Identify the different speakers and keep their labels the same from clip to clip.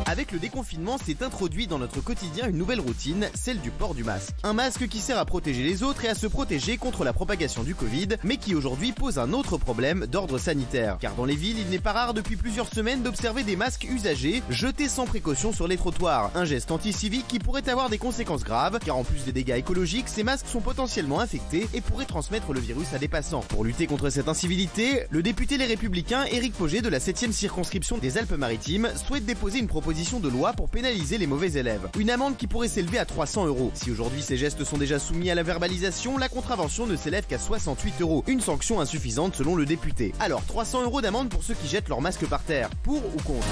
Speaker 1: Avec le déconfinement, s'est introduit dans notre quotidien une nouvelle routine, celle du port du masque. Un masque qui sert à protéger les autres et à se protéger contre la propagation du Covid, mais qui aujourd'hui pose un autre problème d'ordre sanitaire. Car dans les villes, il n'est pas rare depuis plusieurs semaines d'observer des masques usagés, jetés sans précaution sur les trottoirs. Un geste anti-civique qui pourrait avoir des conséquences graves, car en plus des dégâts écologiques, ces masques sont potentiellement infectés et pourraient transmettre le virus à des passants. Pour lutter contre cette incivilité, le député Les Républicains Éric Pauget de la 7e circonscription des Alpes-Maritimes souhaite déposer une proposition de loi pour pénaliser les mauvais élèves. Une amende qui pourrait s'élever à 300 €. Si aujourd'hui ces gestes sont déjà soumis à la verbalisation, la contravention ne s'élève qu'à 68 €. Une sanction insuffisante selon le député. Alors 300 € d'amende pour ceux qui jettent leur masque par terre. Pour ou contre?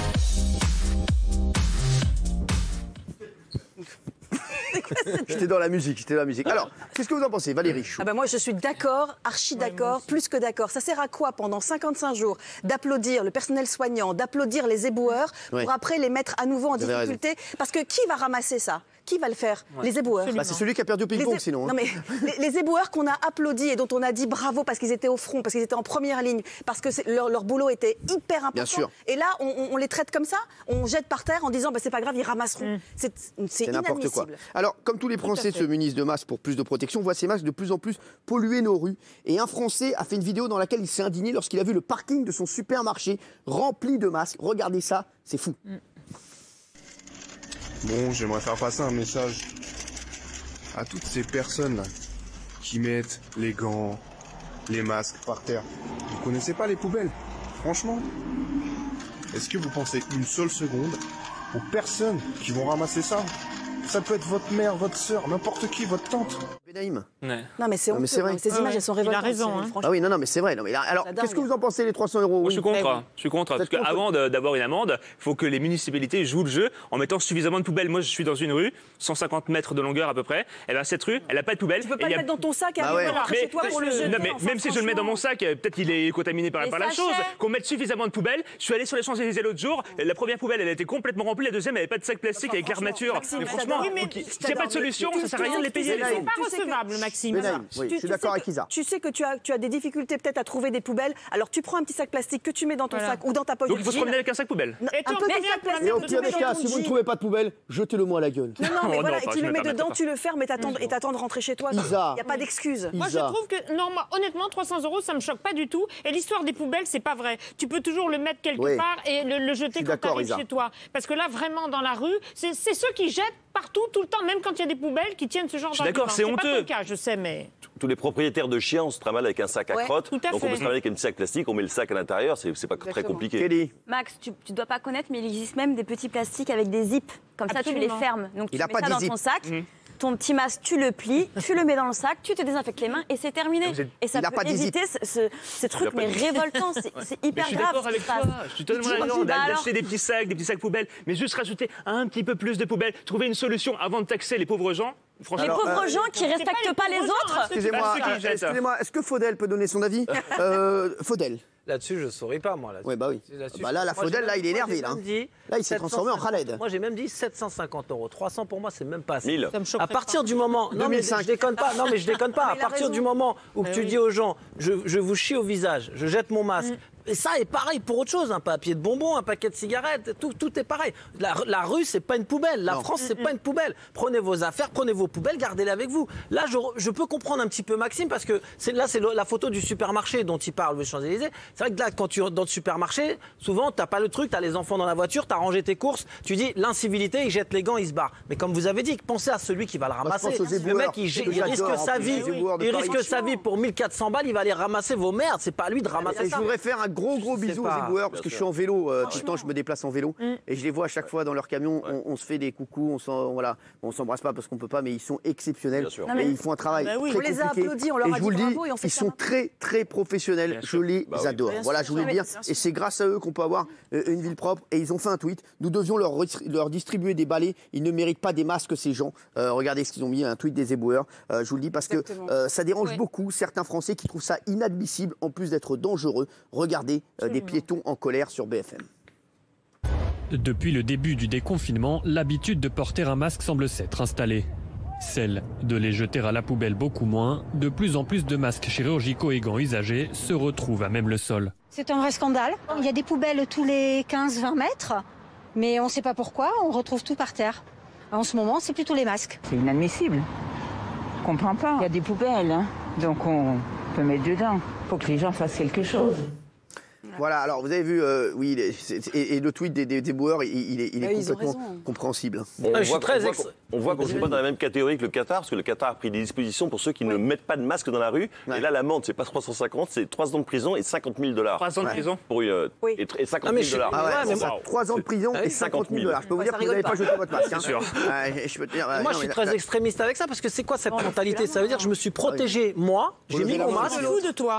Speaker 2: J'étais dans la musique, Alors, qu'est-ce que vous en pensez, Valérie Chou?
Speaker 3: Moi, je suis d'accord, archi d'accord, plus que d'accord. Ça sert à quoi pendant 55 jours d'applaudir le personnel soignant, d'applaudir les éboueurs, pour après les mettre à nouveau en difficulté? Parce que qui va ramasser ça? Qui va le faire? Les éboueurs.
Speaker 2: C'est celui qui a perdu au ping-pong, sinon.
Speaker 3: Non, mais les éboueurs qu'on a applaudis et dont on a dit bravo parce qu'ils étaient au front, parce qu'ils étaient en première ligne, parce que leur boulot était hyper important.
Speaker 2: Bien sûr.
Speaker 3: Et là, on les traite comme ça, on jette par terre en disant c'est pas grave, ils ramasseront. C'est
Speaker 2: n'importe quoi.
Speaker 3: inadmissible.
Speaker 2: Alors, comme tous les Français se munissent de masques pour plus de protection, on voit ces masques de plus en plus polluer nos rues. Et un Français a fait une vidéo dans laquelle il s'est indigné lorsqu'il a vu le parking de son supermarché rempli de masques. Regardez ça, c'est fou.
Speaker 4: Bon, j'aimerais faire passer un message à toutes ces personnes-là qui mettent les gants, les masques par terre. Vous connaissez pas les poubelles? Franchement, est-ce que vous pensez une seule seconde aux personnes qui vont ramasser ça? Ça peut être votre mère, votre sœur, n'importe qui, votre tante.
Speaker 2: Benaïm.
Speaker 3: Non, mais c'est honteux.
Speaker 2: c'est vrai.
Speaker 3: Ces images, elles sont révoltantes.
Speaker 5: Il a raison.
Speaker 2: Ah oui, non, mais c'est vrai. Non, mais alors, qu'est-ce que vous en pensez, les 300 €?
Speaker 6: Moi, je suis contre. Je suis contre. Parce qu'avant d'avoir une amende, il faut que les municipalités jouent le jeu en mettant suffisamment de poubelles. Moi, je suis dans une rue, 150 mètres de longueur à peu près. Et bien, cette rue, elle n'a pas de poubelle.
Speaker 3: Tu peux pas le mettre dans ton sac et arriver chez toi pour le jeter.
Speaker 6: Non, mais même si je le mets dans mon sac, peut-être qu'il est contaminé par la chose. Qu'on mette suffisamment de poubelles. Je suis allé sur les Champs-Élysées l'autre jour. La première poubelle, elle a été complètement remplie. La deuxième, elle n'avait pas de sac plastique avec l'armature. Mais franchement, s'il n'y a pas de solution, ça sert à rien de les payer.
Speaker 5: C'est pas recevable, Maxime.
Speaker 2: Oui, je suis d'accord avec Isa.
Speaker 3: Tu sais que tu as des difficultés peut-être à trouver des poubelles, alors tu prends un petit sac plastique que tu mets dans ton sac ou dans ta poche.
Speaker 6: Donc il faut se promener avec un sac poubelle.
Speaker 5: Et tu
Speaker 3: un petit sac plastique.
Speaker 2: Et au pire des cas, si vous ne trouvez pas de poubelle, jetez-le moi à la gueule.
Speaker 3: Non, mais voilà, et tu le mets dedans, tu le fermes et t'attends de rentrer chez toi. Il n'y a pas d'excuse.
Speaker 5: Moi, je trouve que, non, honnêtement, 300 €, ça me choque pas du tout. Et l'histoire des poubelles, c'est pas vrai. Tu peux toujours le mettre quelque part et le jeter quand tu arrives chez toi. Parce que là, vraiment, dans la rue, c'est ceux qui jettent partout, tout le temps, même quand il y a des poubelles qui tiennent ce genre d'argument.
Speaker 6: D'accord, c'est honteux.
Speaker 5: C'est pas ton cas, je sais, mais...
Speaker 7: Tous les propriétaires de chiens, on se travaille avec un sac à crotte. Donc on peut se travailler avec un petit sac plastique, on met le sac à l'intérieur, c'est pas très compliqué.
Speaker 2: Kelly.
Speaker 8: Max, tu dois pas connaître, mais il existe même des petits plastiques avec des zips. Comme ça, tu les fermes. Donc tu mets ça dans ton sac. Ton petit masque, tu le plies, tu le mets dans le sac, tu te désinfectes les mains et c'est terminé. Et ça peut éviter ce truc, mais révoltant. C'est hyper grave.
Speaker 6: Je suis d'accord avec toi. Je suis totalement d'accord d'acheter des petits sacs poubelles, mais juste rajouter un petit peu plus de poubelles, trouver une solution avant de taxer les pauvres gens.
Speaker 8: Les pauvres gens qui respectent pas les autres.
Speaker 2: Excusez-moi, est-ce que Faudel peut donner son avis? Faudel.
Speaker 9: Là-dessus, je ne saurais pas, moi.
Speaker 2: Oui, bah oui. Là, la Faudel, là, il est énervé. Là, il s'est transformé en Khaled.
Speaker 9: Moi, j'ai même dit 750 €. 300 pour moi, c'est même pas assez.
Speaker 7: 1000.
Speaker 9: À partir du moment. Non, mais je déconne pas. Non, mais je déconne pas. À partir du moment où tu dis aux gens, je vous chie au visage, je jette mon masque. Et ça est pareil pour autre chose, un papier de bonbons, un paquet de cigarettes, tout est pareil. La rue, c'est pas une poubelle. La France, c'est pas une poubelle. Prenez vos affaires, prenez vos poubelles, gardez-les avec vous. Là, je peux comprendre un petit peu Maxime, parce que c'est la photo du supermarché dont il parle, les Champs-Élysées. C'est vrai que là, quand tu rentres dans le supermarché, souvent, t'as pas le truc, t'as les enfants dans la voiture, t'as rangé tes courses, tu dis l'incivilité, il jette les gants, il se barre. Mais comme vous avez dit, pensez à celui qui va le ramasser. Le mec, il risque sa vie. Il risque sa vie pour 1400 balles, il va aller ramasser vos merdes. C'est pas à lui de ramasser ça.
Speaker 2: Je voudrais faire un gros bisou aux éboueurs, parce que je suis en vélo, tout le temps je me déplace en vélo, et je les vois à chaque fois dans leur camion, on se fait des coucous, on s'embrasse pas parce qu'on peut pas, mais ils sont exceptionnels, et ils font un travail très compliqué.
Speaker 3: On les a applaudis, on leur a dit bravo et on fait
Speaker 2: ils sont très professionnels, je les adore. Voilà, je voulais le dire, et c'est grâce à eux qu'on peut avoir une ville propre, et ils ont fait un tweet, nous devions leur distribuer des balais, ils ne méritent pas des masques ces gens. Regardez ce qu'ils ont mis, un tweet des éboueurs, je vous le dis parce que ça dérange beaucoup certains Français qui trouvent ça inadmissible, en plus d'être dangereux. Regardez des piétons en colère sur BFM.
Speaker 10: Depuis le début du déconfinement, l'habitude de porter un masque semble s'être installée. Celle de les jeter à la poubelle beaucoup moins. De plus en plus de masques chirurgicaux et gants usagés se retrouvent à même le sol.
Speaker 11: C'est un vrai scandale. Il y a des poubelles tous les 15-20 mètres. Mais on ne sait pas pourquoi, on retrouve tout par terre. En ce moment, c'est plutôt les masques.
Speaker 12: C'est inadmissible. Je comprends pas. Il y a des poubelles, hein, donc on peut mettre dedans. Il faut que les gens fassent quelque chose.
Speaker 2: Voilà, alors vous avez vu, oui, et le tweet des boueurs, il est complètement compréhensible.
Speaker 7: On voit qu'on ne est pas dans la même catégorie que le Qatar, parce que le Qatar a pris des dispositions pour ceux qui ne mettent pas de masque dans la rue. Et là, l'amende, c'est pas 350, c'est 3 ans de prison et 50 000 $.
Speaker 6: 3 ans de prison
Speaker 7: pour, et 50 000 $.
Speaker 2: Ah ouais, 3 ans de prison et 50 000 $. Je peux vous dire que vous n'avez pas jeté votre masque.
Speaker 6: C'est sûr.
Speaker 9: Moi, je suis très extrémiste avec ça, parce que c'est quoi cette mentalité? Ça veut dire que je me suis protégé, moi, j'ai mis mon masque.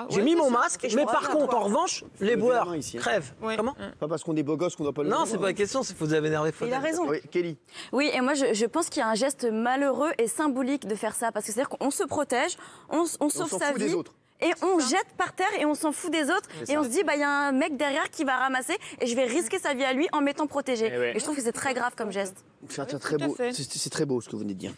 Speaker 9: J'ai mis mon masque, mais par contre, en revanche, les boueurs crèvent. Comment?
Speaker 2: Pas parce qu'on est beau gosse qu'on doit pas le
Speaker 9: dire. Non, c'est pas la question, c'est que vous avez énervé.
Speaker 3: Il a raison.
Speaker 2: Oui, Kelly.
Speaker 8: Oui, et moi, je pense qu'il y a un geste malheureux et symbolique de faire ça, parce que c'est-à-dire qu'on se protège, on sauve sa vie. Et on jette par terre et on s'en fout des autres. Et on se dit, il y a un mec derrière qui va ramasser et je vais risquer sa vie à lui en m'étant protégé. Et je trouve que c'est très grave comme geste.
Speaker 2: C'est très beau. C'est très beau ce que vous venez de dire.